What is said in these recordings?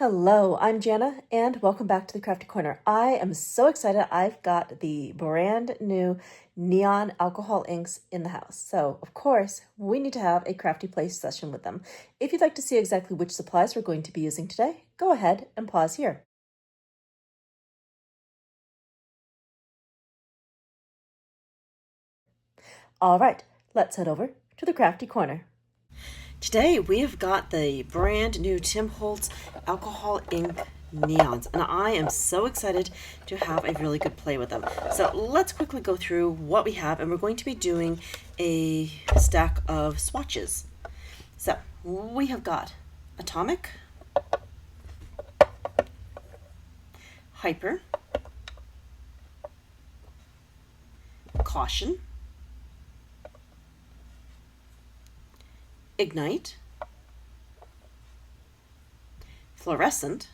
Hello, I'm Janna, and welcome back to the Crafty Corner. I am so excited. I've got the brand new neon alcohol inks in the house. So, of course, we need to have a crafty play session with them. If you'd like to see exactly which supplies we're going to be using today, go ahead and pause here. All right, let's head over to the Crafty Corner. Today we have got the brand new Tim Holtz alcohol ink neons, and I am so excited to have a really good play with them. So let's quickly go through what we have, and we're going to be doing a stack of swatches. So we have got Atomic, Hyper, Caution, Ignite, Fluorescent,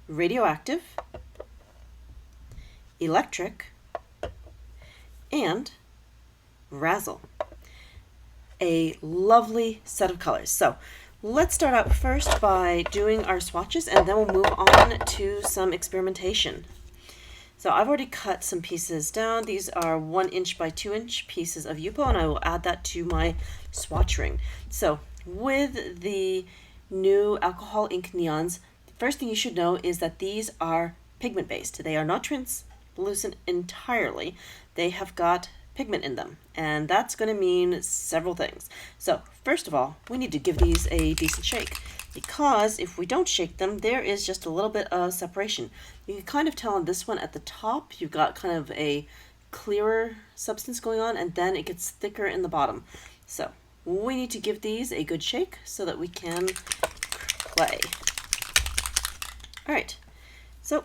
Radioactive, Electric, and Razzle. A lovely set of colors. So let's start out first by doing our swatches, and then we'll move on to some experimentation. So I've already cut some pieces down. These are 1 inch by 2 inch pieces of Yupo, and I will add that to my swatch ring. So with the new alcohol ink neons, the first thing you should know is that these are pigment based. They are not translucent entirely. They have got pigment in them, and that's going to mean several things. So first of all, we need to give these a decent shake, because if we don't shake them, there is just a little bit of separation. You can kind of tell on this one at the top, you've got kind of a clearer substance going on, and then it gets thicker in the bottom. So we need to give these a good shake so that we can play. All right, so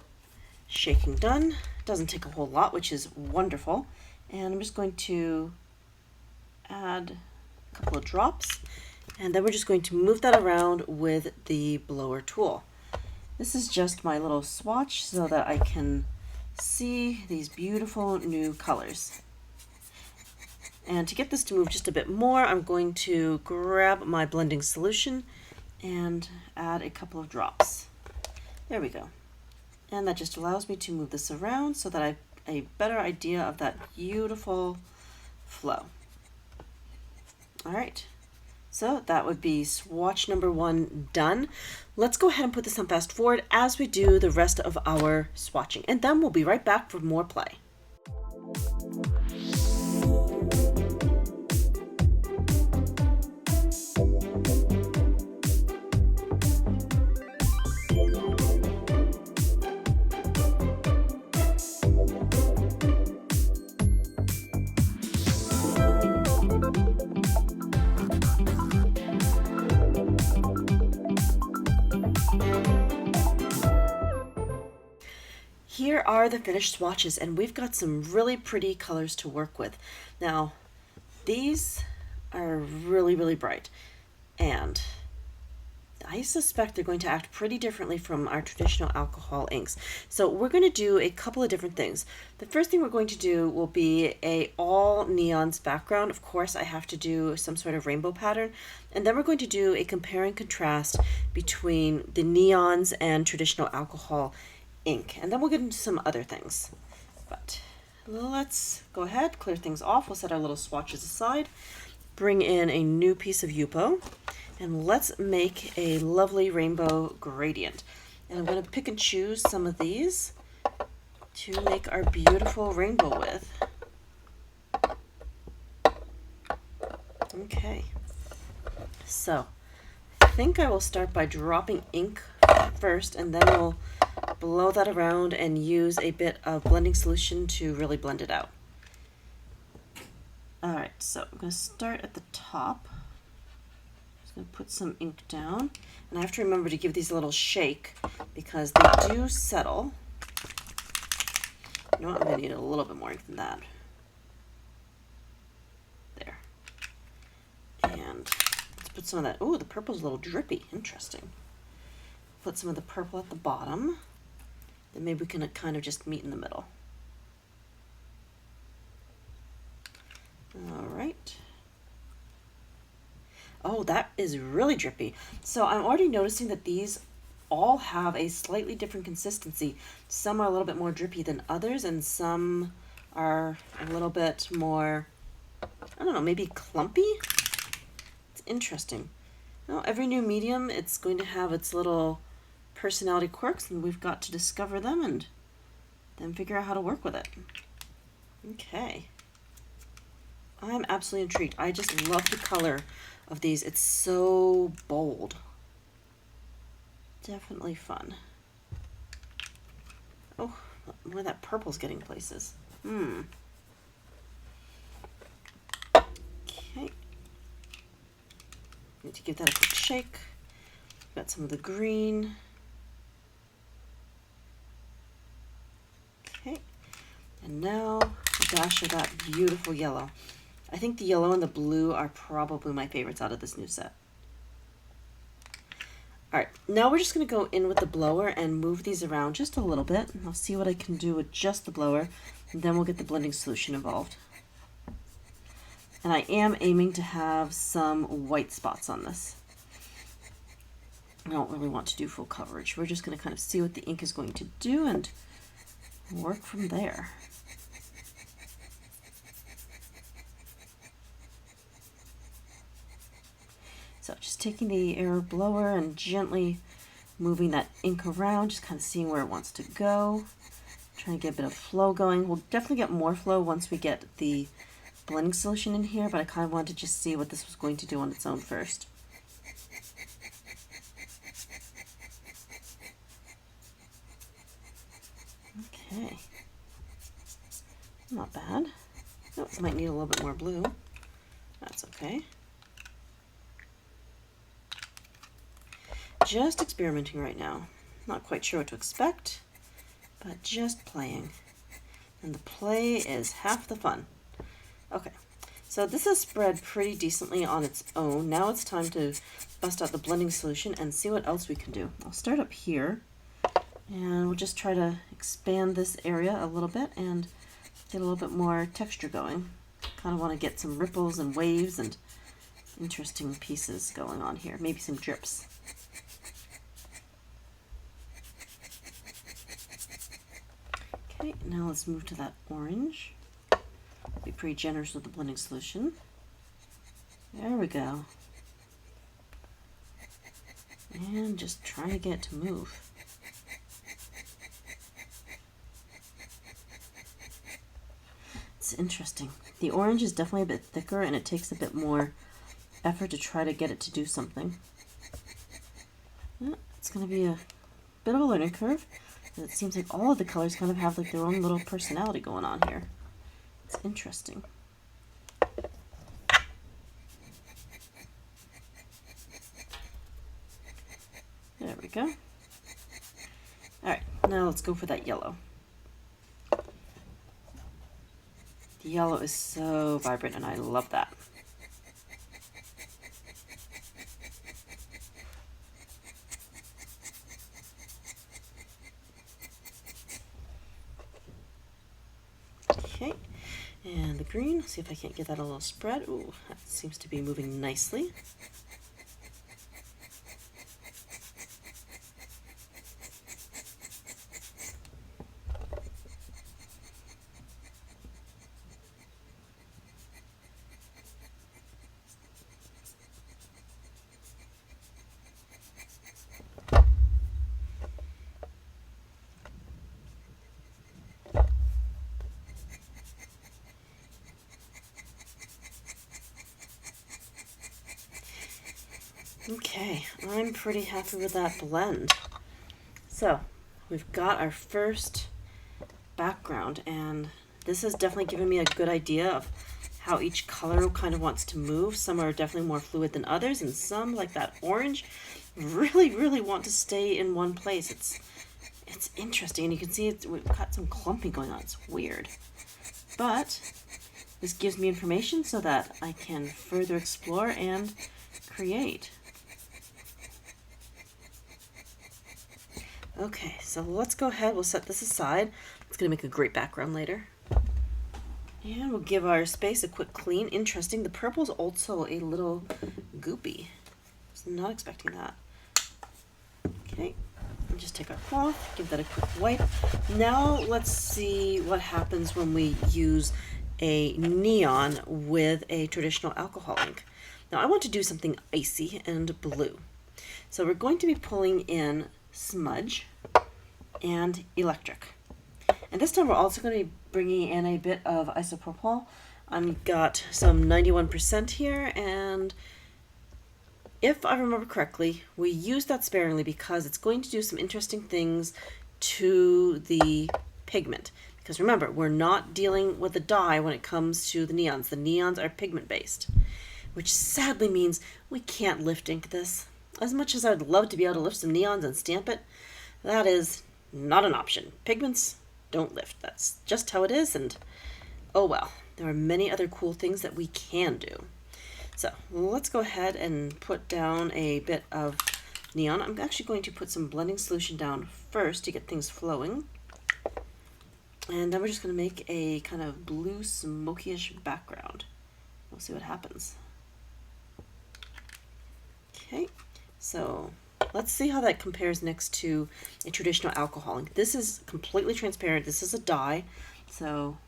shaking done. Doesn't take a whole lot, which is wonderful. And I'm just going to add a couple of drops, and then we're just going to move that around with the blower tool. This is just my little swatch so that I can see these beautiful new colors. And to get this to move just a bit more, I'm going to grab my blending solution and add a couple of drops. There we go. And that just allows me to move this around so that I have a better idea of that beautiful flow. All right. So that would be swatch number 1 done. Let's go ahead and put this on fast forward as we do the rest of our swatching, and then we'll be right back for more play. Here are the finished swatches, and we've got some really pretty colors to work with. Now, these are really, really bright, and I suspect they're going to act pretty differently from our traditional alcohol inks. So we're going to do a couple of different things. The first thing we're going to do will be a all neons background. Of course, I have to do some sort of rainbow pattern. And then we're going to do a compare and contrast between the neons and traditional alcohol ink, and then we'll get into some other things. But let's go ahead, clear things off. We'll set our little swatches aside, bring in a new piece of Yupo, and let's make a lovely rainbow gradient. And I'm going to pick and choose some of these to make our beautiful rainbow with. Okay, so I think I will start by dropping ink first, and then we'll blow that around and use a bit of blending solution to really blend it out. All right, so I'm going to start at the top. Just going to put some ink down, and I have to remember to give these a little shake because they do settle. You know what, I'm going to need a little bit more ink than that. There. And let's put some of that. Oh, the purple's a little drippy. Interesting. Put some of the purple at the bottom. Then maybe we can kind of just meet in the middle. All right. Oh, that is really drippy. So I'm already noticing that these all have a slightly different consistency. Some are a little bit more drippy than others, and some are a little bit more, I don't know, maybe clumpy? It's interesting. Now, every new medium, it's going to have its little personality quirks, and we've got to discover them and then figure out how to work with it. Okay. I'm absolutely intrigued. I just love the color of these. It's so bold. Definitely fun. Oh, more of that purple's getting places. Okay. Need to give that a quick shake. Got some of the green. Okay. And now a dash of that beautiful yellow. I think the yellow and the blue are probably my favorites out of this new set. All right, now we're just gonna go in with the blower and move these around just a little bit. I'll see what I can do with just the blower, and then we'll get the blending solution involved. And I am aiming to have some white spots on this. I don't really want to do full coverage. We're just gonna kind of see what the ink is going to do and work from there. So just taking the air blower and gently moving that ink around, just kind of seeing where it wants to go. Trying to get a bit of flow going. We'll definitely get more flow once we get the blending solution in here, but I kind of wanted to just see what this was going to do on its own first. Okay. Not bad. Oh, might need a little bit more blue. That's okay. Just experimenting right now. Not quite sure what to expect, but just playing. And the play is half the fun. Okay, so this is spread pretty decently on its own. Now it's time to bust out the blending solution and see what else we can do. I'll start up here, and we'll just try to expand this area a little bit and get a little bit more texture going. Kind of want to get some ripples and waves and interesting pieces going on here. Maybe some drips. Okay, now let's move to that orange. Be pretty generous with the blending solution. There we go. And just trying to get it to move. It's interesting. The orange is definitely a bit thicker and it takes a bit more effort to try to get it to do something. Yeah, it's going to be a bit of a learning curve. It seems like all of the colors kind of have like their own little personality going on here. It's interesting. There we go. Alright, now let's go for that yellow. The yellow is so vibrant and I love that. Okay, and the green, see if I can't get that a little spread. Ooh, that seems to be moving nicely. Okay, I'm pretty happy with that blend. So, we've got our first background, and this has definitely given me a good idea of how each color kind of wants to move. Some are definitely more fluid than others, and some, like that orange, really want to stay in one place. It's interesting, and you can see we've got some clumping going on. It's weird. But this gives me information so that I can further explore and create. Okay, so let's go ahead. We'll set this aside. It's going to make a great background later. And we'll give our space a quick clean. Interesting. The purple is also a little goopy. Was not expecting that. Okay, and just take our cloth, give that a quick wipe. Now let's see what happens when we use a neon with a traditional alcohol ink. Now I want to do something icy and blue. So we're going to be pulling in smudge and electric. And this time we're also going to be bringing in a bit of isopropyl. I've got some 91% here, and if I remember correctly, we use that sparingly because it's going to do some interesting things to the pigment. Because remember, we're not dealing with a dye when it comes to the neons. The neons are pigment based, which sadly means we can't lift ink this. As much as I'd love to be able to lift some neons and stamp it, that is not an option. Pigments don't lift. That's just how it is, and oh well. There are many other cool things that we can do. So let's go ahead and put down a bit of neon. I'm actually going to put some blending solution down first to get things flowing. And then we're just going to make a kind of blue smoky-ish background. We'll see what happens. Okay, so let's see how that compares next to a traditional alcohol ink. This is completely transparent. This is a dye, so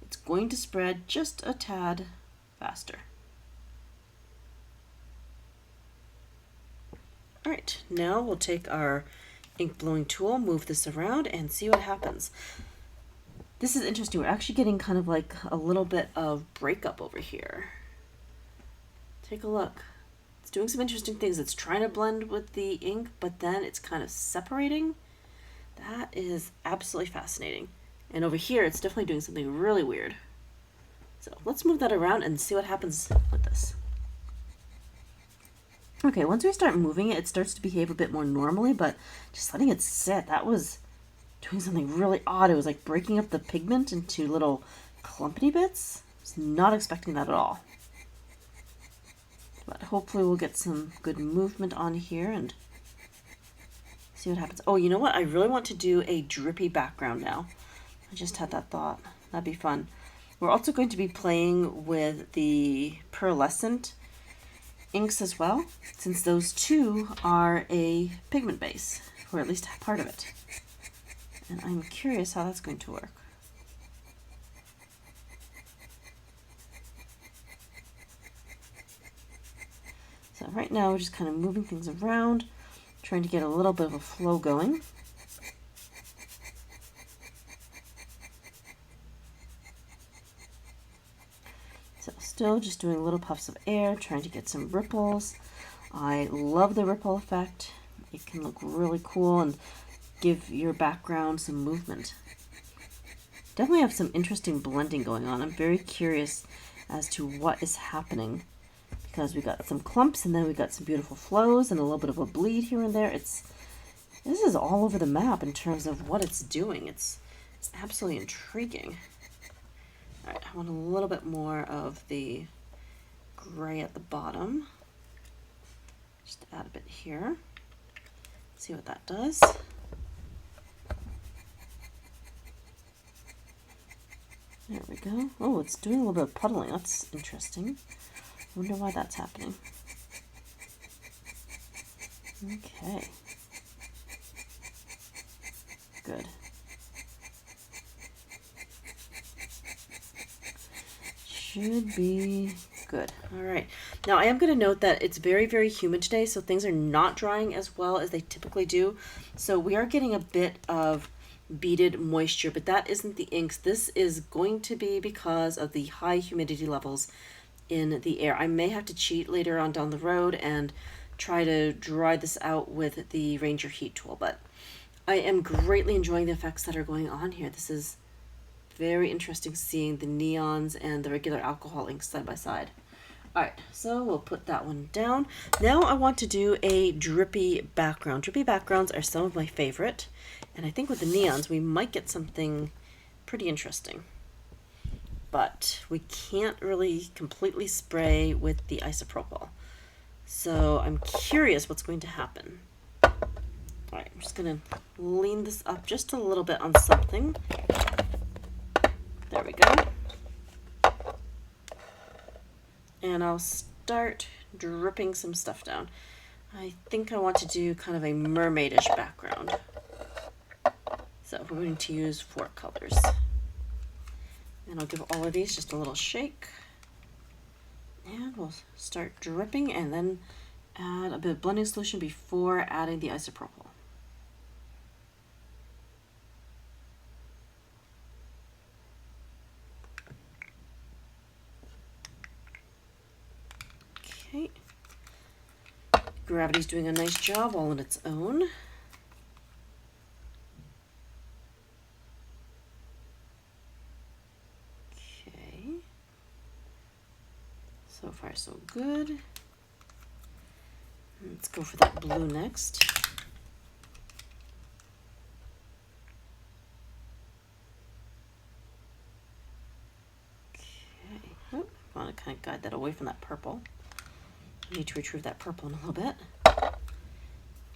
it's going to spread just a tad faster. All right, now we'll take our ink blowing tool, move this around, and see what happens. This is interesting. We're actually getting kind of like a little bit of breakup over here. Take a look. It's doing some interesting things. It's trying to blend with the ink, but then it's kind of separating. That is absolutely fascinating. And over here, it's definitely doing something really weird. So let's move that around and see what happens with this. Okay, once we start moving it, it starts to behave a bit more normally, but just letting it sit, that was doing something really odd. It was like breaking up the pigment into little clumpy bits. I was not expecting that at all. But hopefully we'll get some good movement on here and see what happens. Oh, you know what? I really want to do a drippy background now. I just had that thought. That'd be fun. We're also going to be playing with the pearlescent inks as well, since those two are a pigment base, or at least part of it. And I'm curious how that's going to work. So right now we're just kind of moving things around, trying to get a little bit of a flow going. So still just doing little puffs of air, trying to get some ripples. I love the ripple effect. It can look really cool and give your background some movement. Definitely have some interesting blending going on. I'm very curious as to what is happening because we got some clumps and then we got some beautiful flows and a little bit of a bleed here and there. This is all over the map in terms of what it's doing. It's absolutely intriguing. All right, I want a little bit more of the gray at the bottom. Just add a bit here. See what that does. There we go. Oh, it's doing a little bit of puddling. That's interesting. I wonder why that's happening. Okay. Good. Should be good. All right. Now I am going to note that it's very, very humid today, so things are not drying as well as they typically do. So we are getting a bit of beaded moisture, but that isn't the inks. This is going to be because of the high humidity levels in the air. I may have to cheat later on down the road and try to dry this out with the Ranger heat tool, but I am greatly enjoying the effects that are going on here. This is very interesting seeing the neons and the regular alcohol inks side by side. All right, so we'll put that one down. Now I want to do a drippy background. Drippy backgrounds are some of my favorite, and I think with the neons we might get something pretty interesting. But we can't really completely spray with the isopropyl. So I'm curious what's going to happen. All right, I'm just gonna lean this up just a little bit on something. There we go. And I'll start dripping some stuff down. I think I want to do kind of a mermaidish background. So we're going to use 4 colors. And I'll give all of these just a little shake. And we'll start dripping and then add a bit of blending solution before adding the isopropyl. Okay. Gravity's doing a nice job all on its own. So far, so good. Let's go for that blue next. Okay. Oh, I want to kind of guide that away from that purple. I need to retrieve that purple in a little bit.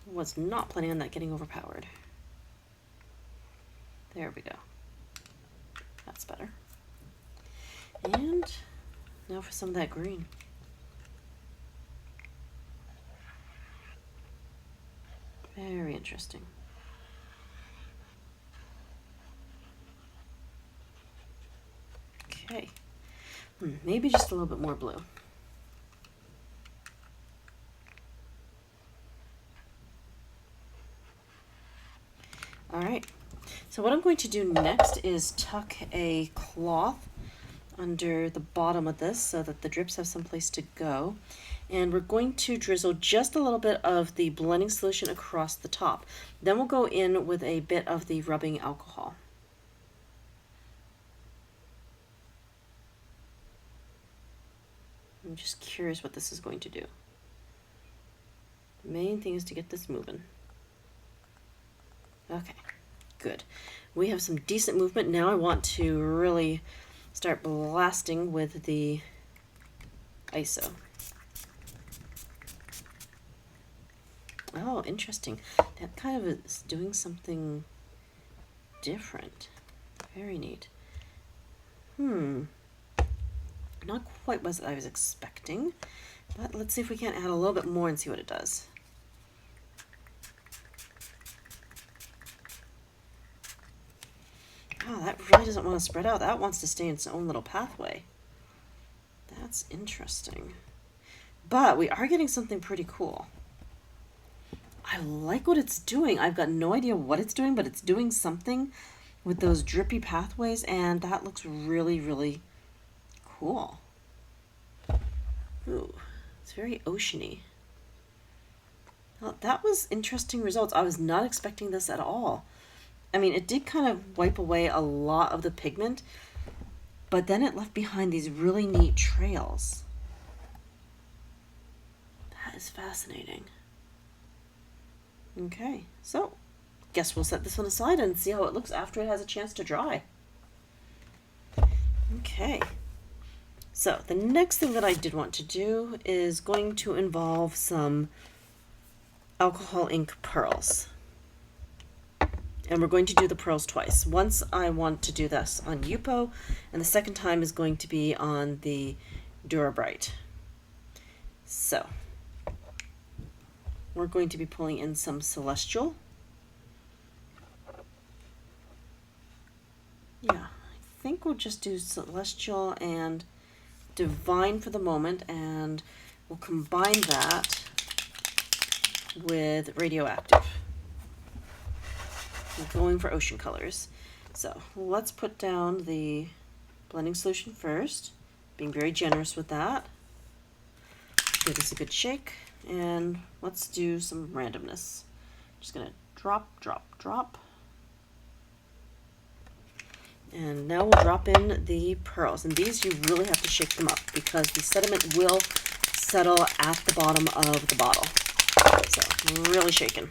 Was not planning on that getting overpowered. There we go. That's better. And now for some of that green. Very interesting. Okay. Maybe just a little bit more blue. All right. So what I'm going to do next is tuck a cloth under the bottom of this so that the drips have some place to go. And we're going to drizzle just a little bit of the blending solution across the top. Then we'll go in with a bit of the rubbing alcohol. I'm just curious what this is going to do. The main thing is to get this moving. Okay, good. We have some decent movement. Now I want to really start blasting with the ISO. Oh, interesting. That kind of is doing something different. Very neat. Not quite what I was expecting, but let's see if we can't add a little bit more and see what it does. Oh, that really doesn't want to spread out. That wants to stay in its own little pathway. That's interesting. But we are getting something pretty cool. I like what it's doing. I've got no idea what it's doing, but it's doing something with those drippy pathways, and that looks really, really cool. Ooh, it's very oceany. Well, that was interesting results. I was not expecting this at all. I mean, it did kind of wipe away a lot of the pigment, but then it left behind these really neat trails. That is fascinating. Okay, so guess we'll set this one aside and see how it looks after it has a chance to dry. Okay, so the next thing that I did want to do is going to involve some alcohol ink pearls. And we're going to do the pearls twice. Once I want to do this on Yupo, and the second time is going to be on the Durabright. So we're going to be pulling in some Celestial. Yeah, I think we'll just do Celestial and Divine for the moment, and we'll combine that with Radioactive. We're going for ocean colors. So let's put down the blending solution first, being very generous with that. Give this a good shake, and let's do some randomness. Just gonna drop, drop, drop. And now we'll drop in the pearls, and these you really have to shake them up because the sediment will settle at the bottom of the bottle. So really shaking.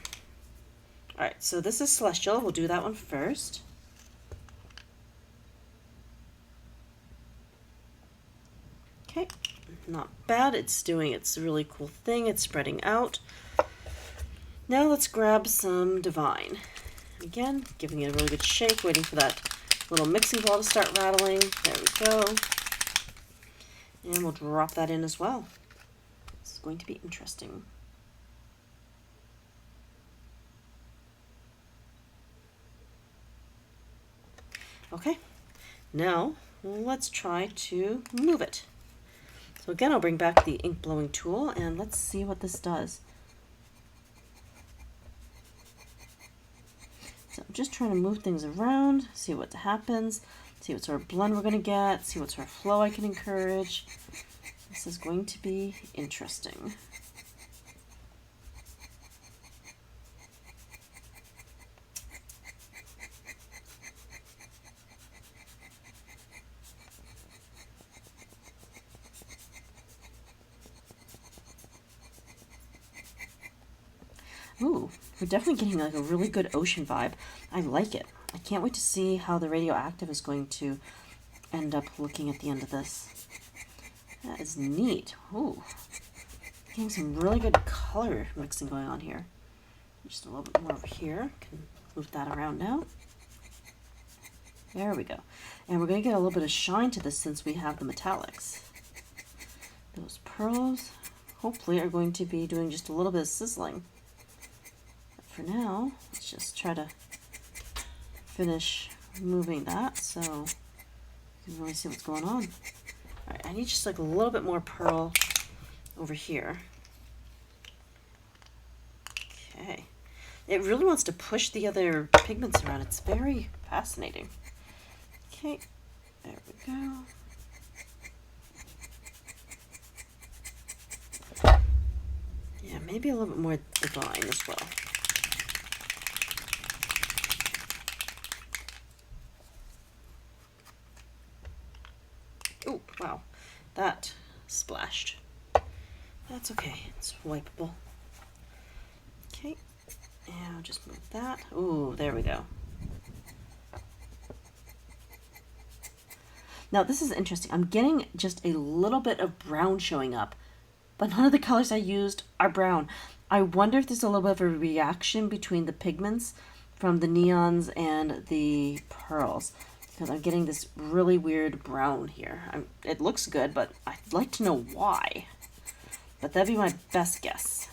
All right, so this is Celestial. We'll do that one first. Okay, not bad. It's doing its really cool thing. It's spreading out. Now let's grab some Divine. Again, giving it a really good shake, waiting for that little mixing ball to start rattling. There we go. And we'll drop that in as well. Let's going to be interesting. Okay, now let's try to move it. So again, I'll bring back the ink blowing tool and let's see what this does. So I'm just trying to move things around, see what happens, see what sort of blend we're going to get, see what sort of flow I can encourage. This is going to be interesting. Ooh, we're definitely getting like a really good ocean vibe. I like it. I can't wait to see how the radioactive is going to end up looking at the end of this. That is neat. Ooh, getting some really good color mixing going on here. Just a little bit more over here. Can move that around now. There we go. And we're going to get a little bit of shine to this since we have the metallics. Those pearls hopefully are going to be doing just a little bit of sizzling. For now, let's just try to finish moving that so you can really see what's going on. All right, I need just like a little bit more pearl over here. Okay. It really wants to push the other pigments around. It's very fascinating. Okay, there we go. Yeah, maybe a little bit more divine as well. Oh, wow, that splashed. That's okay, it's wipeable. Okay, and I'll just move that. Ooh, there we go. Now this is interesting. I'm getting just a little bit of brown showing up, but none of the colors I used are brown. I wonder if there's a little bit of a reaction between the pigments from the neons and the pearls. Because I'm getting this really weird brown here. It looks good, but I'd like to know why. But that'd be my best guess.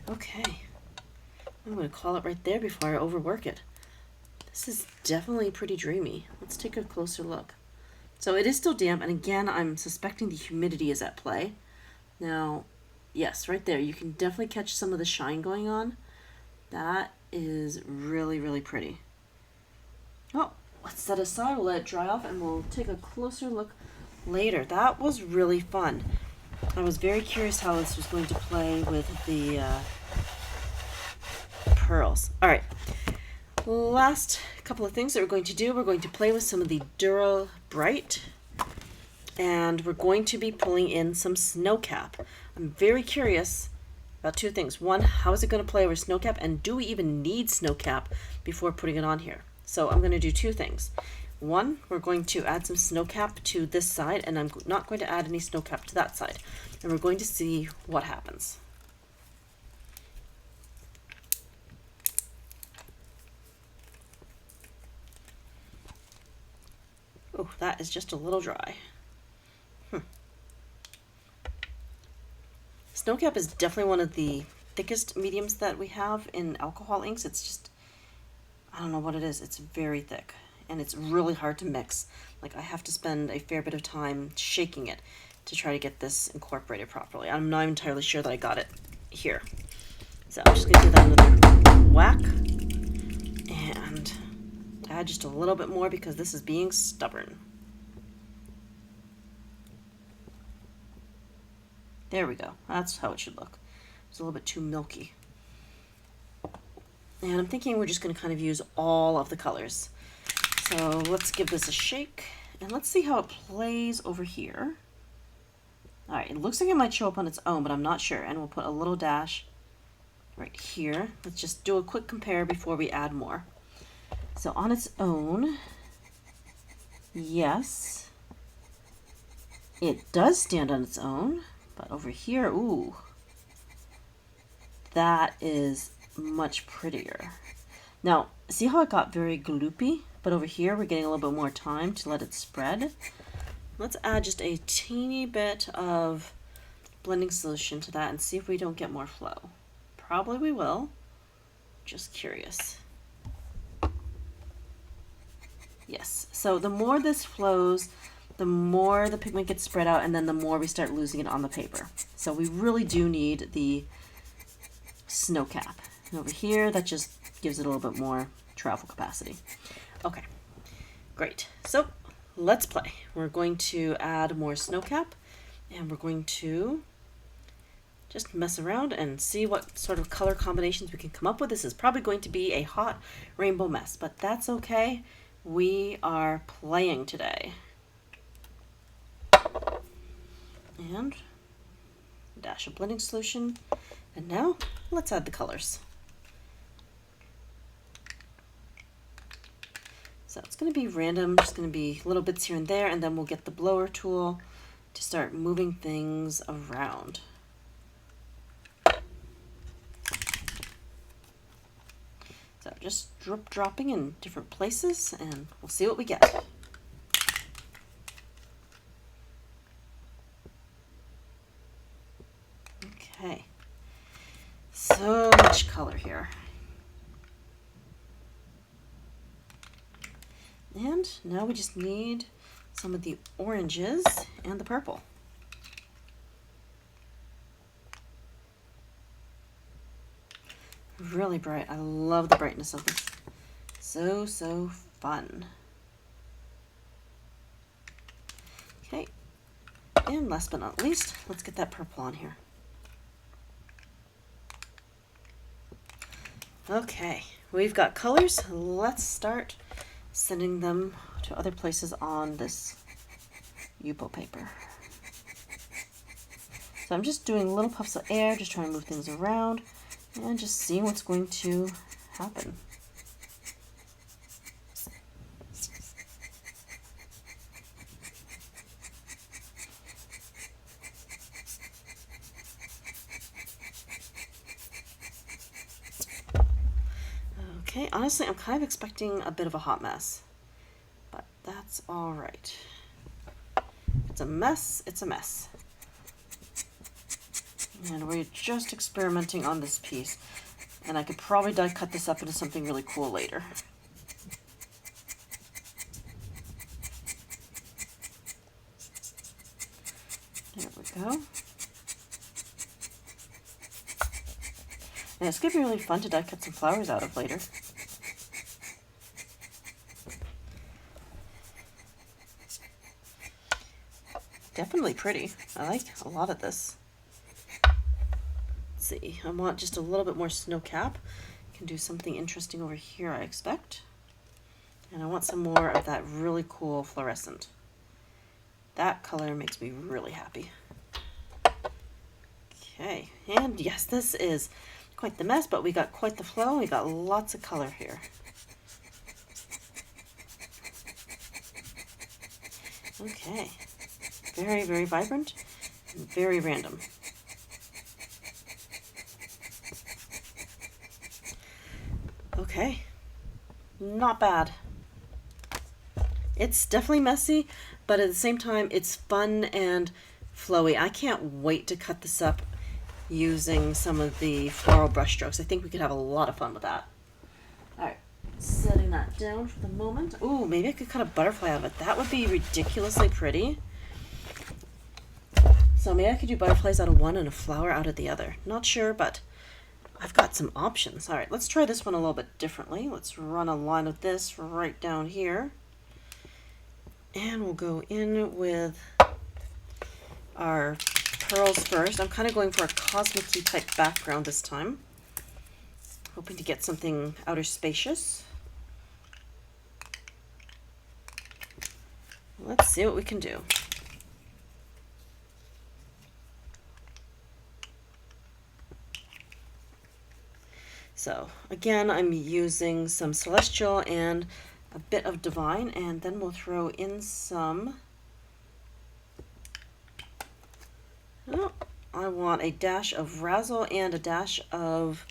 Okay, I'm going to call it right there before I overwork it. This is definitely pretty dreamy. Let's take a closer look. So it is still damp, and again, I'm suspecting the humidity is at play. Now, yes, right there, you can definitely catch some of the shine going on. That is really, really pretty. Oh, let's set aside, we'll let it dry off, and we'll take a closer look later. That was really fun. I was very curious how this was going to play with the pearls. All right, last couple of things that we're going to do. We're going to play with some of the Dura Bright, and we're going to be pulling in some snow cap. I'm very curious about two things. One, how is it going to play over snow cap, and do we even need snow cap before putting it on here? So I'm going to do two things. One, we're going to add some snow cap to this side, and I'm not going to add any snow cap to that side. And we're going to see what happens. Oh, that is just a little dry. Snow cap is definitely one of the thickest mediums that we have in alcohol inks. It's just, I don't know what it is. It's very thick. And it's really hard to mix. Like, I have to spend a fair bit of time shaking it to try to get this incorporated properly. I'm not entirely sure that I got it here. So I'm just going to give that another whack and add just a little bit more because this is being stubborn. There we go. That's how it should look. It's a little bit too milky. And I'm thinking we're just going to kind of use all of the colors. So let's give this a shake, and let's see how it plays over here. All right, it looks like it might show up on its own, but I'm not sure. And we'll put a little dash right here. Let's just do a quick compare before we add more. So on its own, yes, it does stand on its own, but over here, ooh, that is much prettier. Now, see how it got very gloopy, but over here we're getting a little bit more time to let it spread. Let's add just a teeny bit of blending solution to that and see if we don't get more flow. Probably we will. Just curious. Yes, so the more this flows, the more the pigment gets spread out, and then the more we start losing it on the paper. So we really do need the snow cap. And over here, that just gives it a little bit more travel capacity. Okay, great. So let's play. We're going to add more snow cap, and we're going to just mess around and see what sort of color combinations we can come up with. This is probably going to be a hot rainbow mess, but that's okay. We are playing today. And dash of blending solution. And now let's add the colors. So it's going to be random, just going to be little bits here and there, and then we'll get the blower tool to start moving things around. So just dropping in different places, and we'll see what we get. Okay, so much color here. And now we just need some of the oranges and the purple. Really bright. I love the brightness of this. So fun. Okay, and last but not least, let's get that purple on here. Okay, we've got colors. Let's start sending them to other places on this Yupo paper. So I'm just doing little puffs of air, just trying to move things around and just seeing what's going to happen. Okay, honestly, I'm kind of expecting a bit of a hot mess, but that's all right. If it's a mess, it's a mess. And we're just experimenting on this piece, and I could probably die cut this up into something really cool later. There we go. And it's going to be really fun to die cut some flowers out of later. Definitely pretty. I like a lot of this. Let's see, I want just a little bit more snow cap. Can do something interesting over here, I expect. And I want some more of that really cool fluorescent. That color makes me really happy. Okay, and yes, this is quite the mess, but we got quite the flow. We got lots of color here. Okay, very vibrant and very random. Okay, not bad. It's definitely messy, but at the same time, it's fun and flowy. I can't wait to cut this up using some of the floral brush strokes. I think we could have a lot of fun with that. All right, setting that down for the moment. Ooh, maybe I could cut a butterfly out of it. That would be ridiculously pretty. So maybe I could do butterflies out of one and a flower out of the other. Not sure, but I've got some options. All right, let's try this one a little bit differently. Let's run a line of this right down here. And we'll go in with our pearls first. I'm kind of going for a cosmic-y type background this time. Hoping to get something outer spacious. Let's see what we can do. So again, I'm using some Celestial and a bit of Divine, and then we'll throw in some, oh, I want a dash of Razzle and a dash of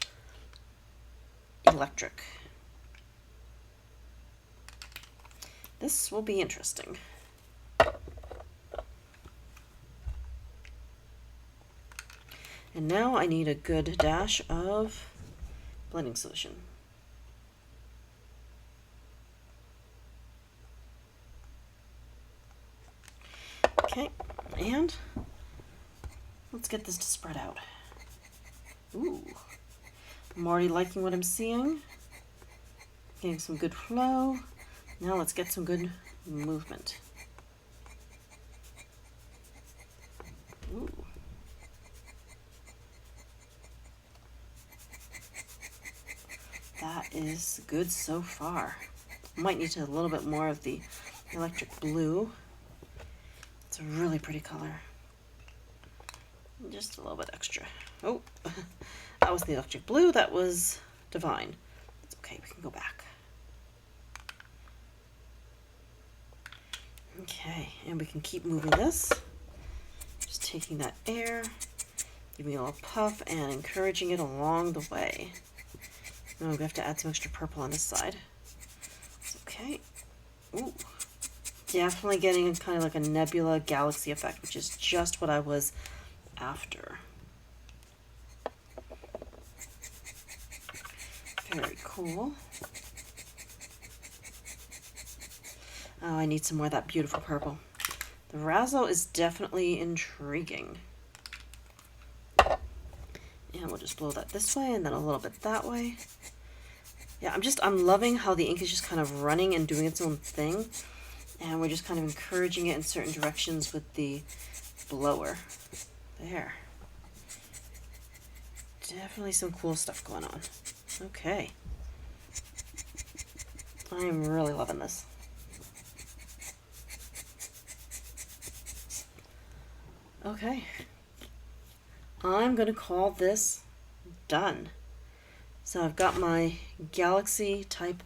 Electric. This will be interesting. And now I need a good dash of blending solution. Okay, and let's get this to spread out. Ooh, I'm already liking what I'm seeing. Getting some good flow. Now let's get some good movement. Ooh. That is good so far. Might need a little bit more of the electric blue. It's a really pretty color. Just a little bit extra. Oh, that was the electric blue. That was Divine. It's okay, we can go back. Okay, and we can keep moving this. Just taking that air, giving it a little puff, and encouraging it along the way. Oh, we have to add some extra purple on this side. It's okay. Ooh. Definitely getting kind of like a nebula galaxy effect, which is just what I was after. Very cool. Oh, I need some more of that beautiful purple. The Razzle is definitely intriguing. And we'll just blow that this way and then a little bit that way. Yeah, I'm loving how the ink is just kind of running and doing its own thing. And we're just kind of encouraging it in certain directions with the blower. There. Definitely some cool stuff going on. Okay. I am really loving this. Okay. I'm going to call this done. So I've got my galaxy type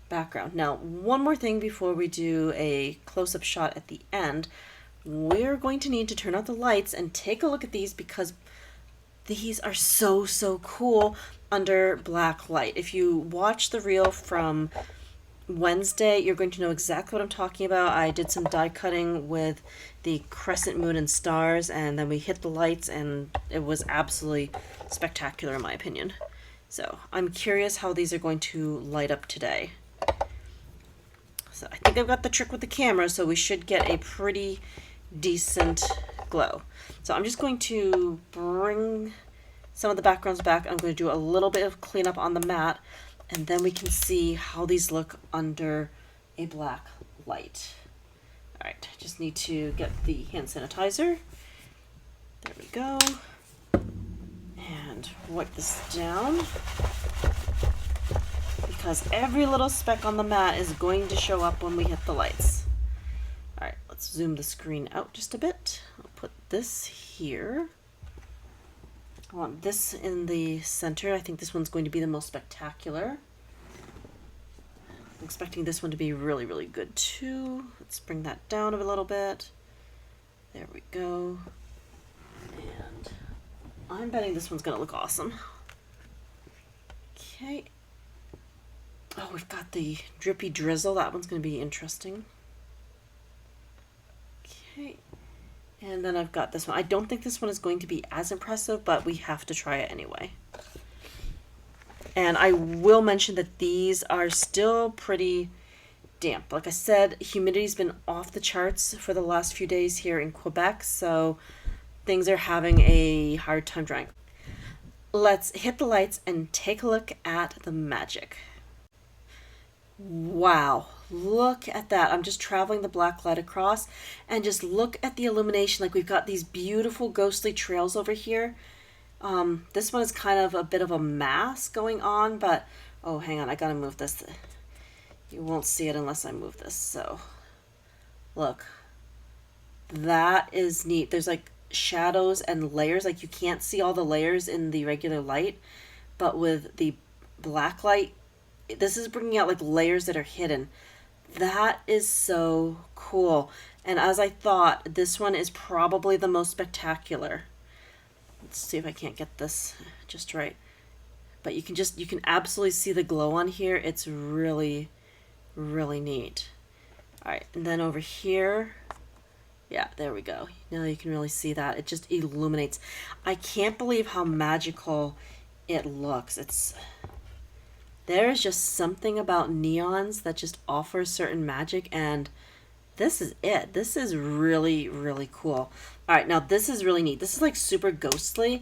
background. Now, one more thing before we do a close-up shot at the end. We're going to need to turn out the lights and take a look at these because these are so cool under black light. If you watch the reel from Wednesday, you're going to know exactly what I'm talking about. I did some die cutting with the crescent moon and stars, and then we hit the lights, and it was absolutely spectacular in my opinion. So I'm curious how these are going to light up today. So I think I've got the trick with the camera, so we should get a pretty decent glow. So I'm just going to bring some of the backgrounds back. I'm going to do a little bit of cleanup on the mat, and then we can see how these look under a black light. All right, just need to get the hand sanitizer. There we go. And wipe this down, because every little speck on the mat is going to show up when we hit the lights. All right, let's zoom the screen out just a bit. I'll put this here. I want this in the center. I think this one's going to be the most spectacular. I'm expecting this one to be really good too. Let's bring that down a little bit. There we go. And I'm betting this one's gonna look awesome. Okay. Oh, we've got the drippy drizzle. That one's gonna be interesting. Okay. And then I've got this one. I don't think this one is going to be as impressive, but we have to try it anyway. And I will mention that these are still pretty damp. Like I said, humidity's been off the charts for the last few days here in Quebec, so things are having a hard time drying. Let's hit the lights and take a look at the magic. Wow, look at that. I'm just traveling the black light across, and just look at the illumination. Like, we've got these beautiful ghostly trails over here. This one is kind of a bit of a mass going on, but oh, hang on, I gotta move this. You won't see it unless I move this. So look, that is neat. There's like shadows and layers. Like, you can't see all the layers in the regular light, but with the black light. This is bringing out like layers that are hidden. That is so cool. And as I thought, this one is probably the most spectacular. Let's see if I can't get this just right. But you can absolutely see the glow on here. It's really, really neat. All right, and then over here, yeah, there we go. Now you can really see that. It just illuminates. I can't believe how magical it looks. There's just something about neons that just offers certain magic, and this is it. This is really, really cool. All right, now this is really neat. This is like super ghostly.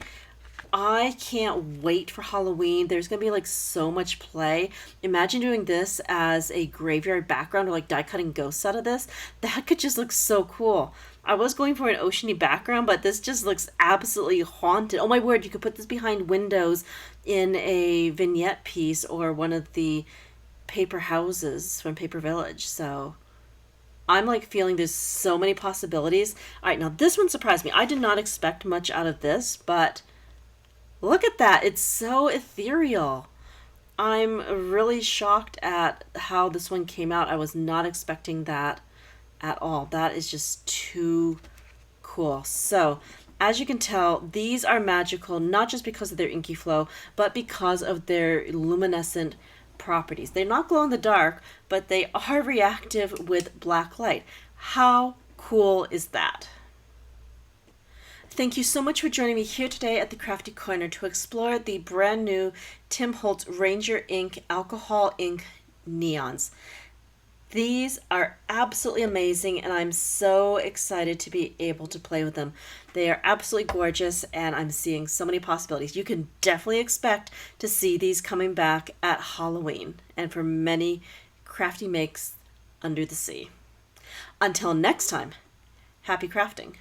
I can't wait for Halloween. There's going to be like so much play. Imagine doing this as a graveyard background or like die cutting ghosts out of this. That could just look so cool. I was going for an oceany background, but this just looks absolutely haunted. Oh my word, you could put this behind windows in a vignette piece or one of the paper houses from Paper Village. So I'm like feeling there's so many possibilities. All right, now this one surprised me. I did not expect much out of this, but look at that. It's so ethereal. I'm really shocked at how this one came out. I was not expecting that at all. That is just too cool. So, as you can tell, these are magical not just because of their inky flow, but because of their luminescent properties. They're not glow in the dark, but they are reactive with black light. How cool is that? Thank you so much for joining me here today at the Crafty Corner to explore the brand new Tim Holtz Ranger Ink Alcohol Ink Neons. These are absolutely amazing, and I'm so excited to be able to play with them. They are absolutely gorgeous, and I'm seeing so many possibilities. You can definitely expect to see these coming back at Halloween and for many crafty makes under the sea. Until next time, happy crafting.